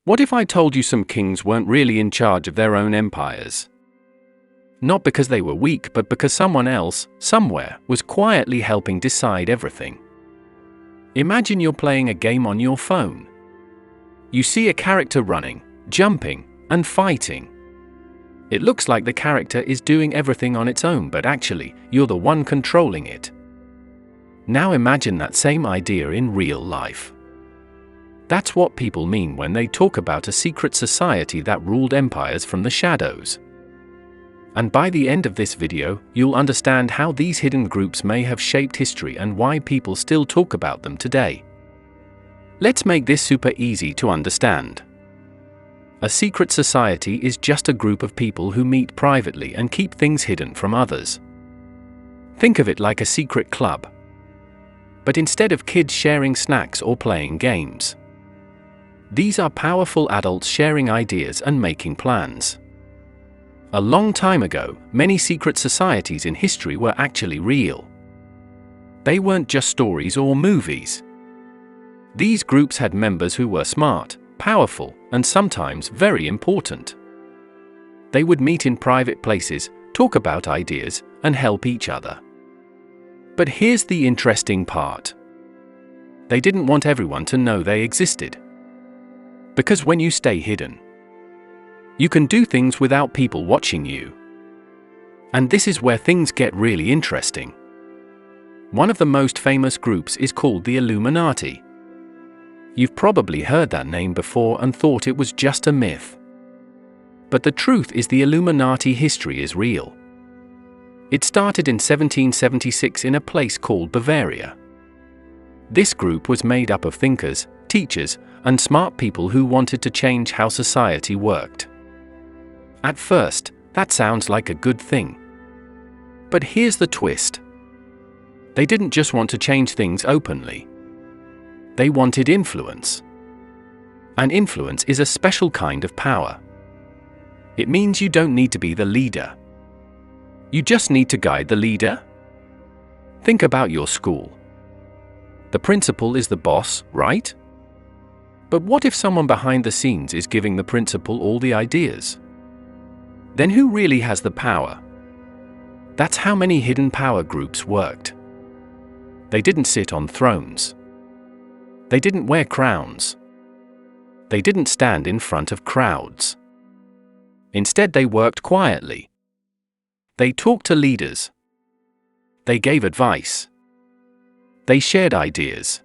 What if I told you some kings weren't really in charge of their own empires? Not because they were weak, but because someone else, somewhere, was quietly helping decide everything. Imagine you're playing a game on your phone. You see a character running, jumping, and fighting. It looks like the character is doing everything on its own, but actually, you're the one controlling it. Now imagine that same idea in real life. That's what people mean when they talk about a secret society that ruled empires from the shadows. And by the end of this video, you'll understand how these hidden groups may have shaped history and why people still talk about them today. Let's make this super easy to understand. A secret society is just a group of people who meet privately and keep things hidden from others. Think of it like a secret club. But instead of kids sharing snacks or playing games, these are powerful adults sharing ideas and making plans. A long time ago, many secret societies in history were actually real. They weren't just stories or movies. These groups had members who were smart, powerful, and sometimes very important. They would meet in private places, talk about ideas, and help each other. But here's the interesting part. They didn't want everyone to know they existed. Because when you stay hidden, you can do things without people watching you. And this is where things get really interesting. One of the most famous groups is called the Illuminati. You've probably heard that name before and thought it was just a myth. But the truth is the Illuminati history is real. It started in 1776 in a place called Bavaria. This group was made up of thinkers, teachers, and smart people who wanted to change how society worked. At first, that sounds like a good thing. But here's the twist. They didn't just want to change things openly. They wanted influence. And influence is a special kind of power. It means you don't need to be the leader. You just need to guide the leader. Think about your school. The principal is the boss, right? But what if someone behind the scenes is giving the principal all the ideas? Then who really has the power? That's how many hidden power groups worked. They didn't sit on thrones. They didn't wear crowns. They didn't stand in front of crowds. Instead, they worked quietly. They talked to leaders. They gave advice. They shared ideas.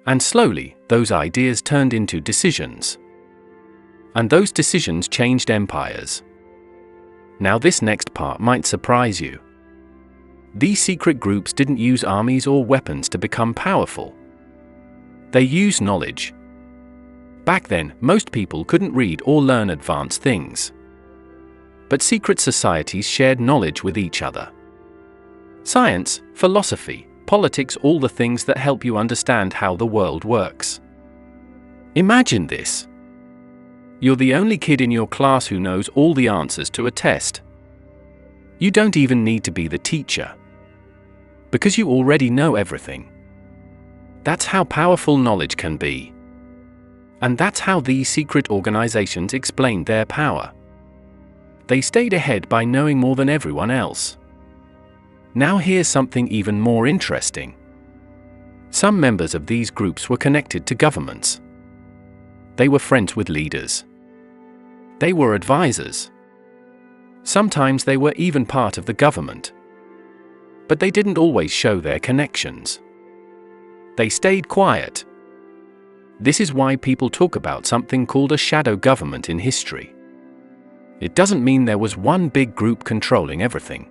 And slowly, those ideas turned into decisions. And those decisions changed empires. Now this next part might surprise you. These secret groups didn't use armies or weapons to become powerful. They used knowledge. Back then, most people couldn't read or learn advanced things. But secret societies shared knowledge with each other. Science, philosophy, politics, all the things that help you understand how the world works. Imagine this. You're the only kid in your class who knows all the answers to a test. You don't even need to be the teacher. Because you already know everything. That's how powerful knowledge can be. And that's how these secret organizations explained their power. They stayed ahead by knowing more than everyone else. Now here's something even more interesting. Some members of these groups were connected to governments. They were friends with leaders. They were advisors. Sometimes they were even part of the government. But they didn't always show their connections. They stayed quiet. This is why people talk about something called a shadow government in history. It doesn't mean there was one big group controlling everything.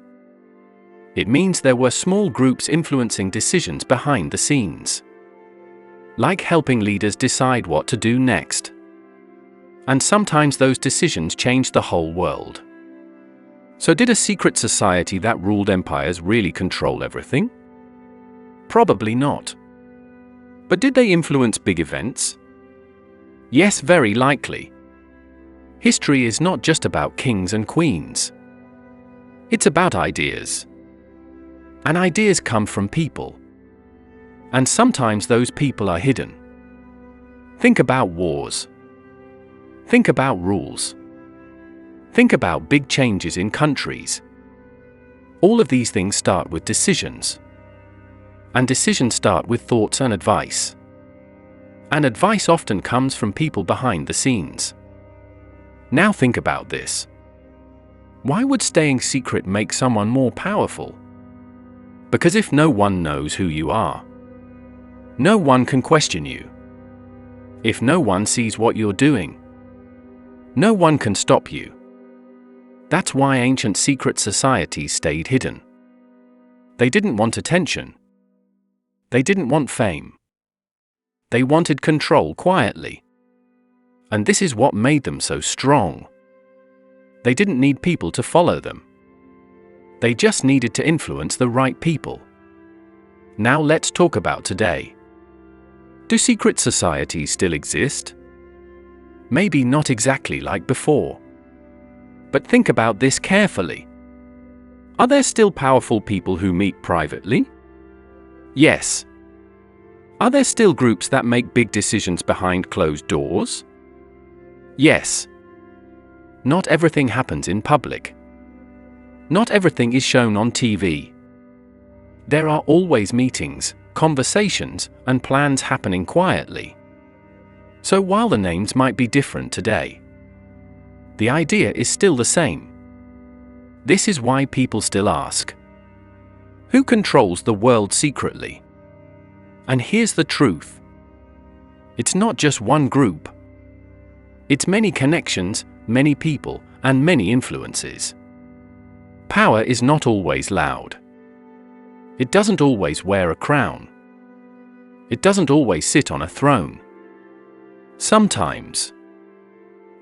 It means there were small groups influencing decisions behind the scenes. Like helping leaders decide what to do next. And sometimes those decisions changed the whole world. So did a secret society that ruled empires really control everything? Probably not. But did they influence big events? Yes, very likely. History is not just about kings and queens. It's about ideas. And ideas come from people. And sometimes those people are hidden. Think about wars. Think about rules. Think about big changes in countries. All of these things start with decisions. And decisions start with thoughts and advice. And advice often comes from people behind the scenes. Now think about this. Why would staying secret make someone more powerful? Because if no one knows who you are, no one can question you. If no one sees what you're doing, no one can stop you. That's why ancient secret societies stayed hidden. They didn't want attention. They didn't want fame. They wanted control quietly. And this is what made them so strong. They didn't need people to follow them. They just needed to influence the right people. Now let's talk about today. Do secret societies still exist? Maybe not exactly like before. But think about this carefully. Are there still powerful people who meet privately? Yes. Are there still groups that make big decisions behind closed doors? Yes. Not everything happens in public. Not everything is shown on TV. There are always meetings, conversations, and plans happening quietly. So while the names might be different today, the idea is still the same. This is why people still ask, who controls the world secretly? And here's the truth. It's not just one group. It's many connections, many people, and many influences. Power is not always loud. It doesn't always wear a crown. It doesn't always sit on a throne. Sometimes,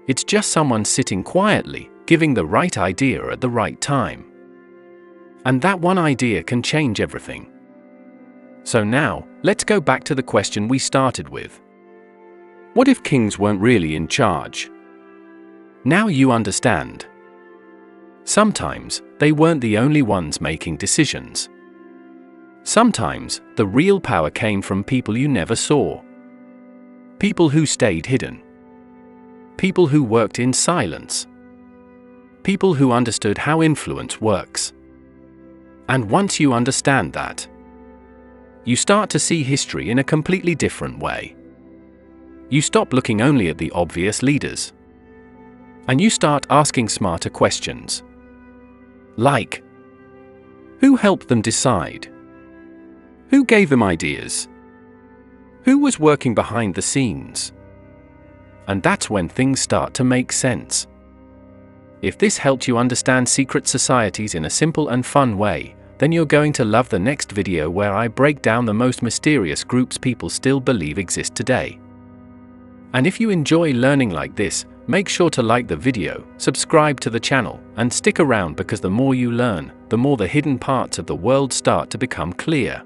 it's just someone sitting quietly, giving the right idea at the right time. And that one idea can change everything. So now, let's go back to the question we started with. What if kings weren't really in charge? Now you understand. Sometimes, they weren't the only ones making decisions. Sometimes, the real power came from people you never saw. People who stayed hidden. People who worked in silence. People who understood how influence works. And once you understand that, you start to see history in a completely different way. You stop looking only at the obvious leaders. And you start asking smarter questions. Like, who helped them decide? Who gave them ideas? Who was working behind the scenes? And that's when things start to make sense. If this helped you understand secret societies in a simple and fun way, then you're going to love the next video where I break down the most mysterious groups people still believe exist today. And if you enjoy learning like this, make sure to like the video, subscribe to the channel, and stick around because the more you learn, the more the hidden parts of the world start to become clear.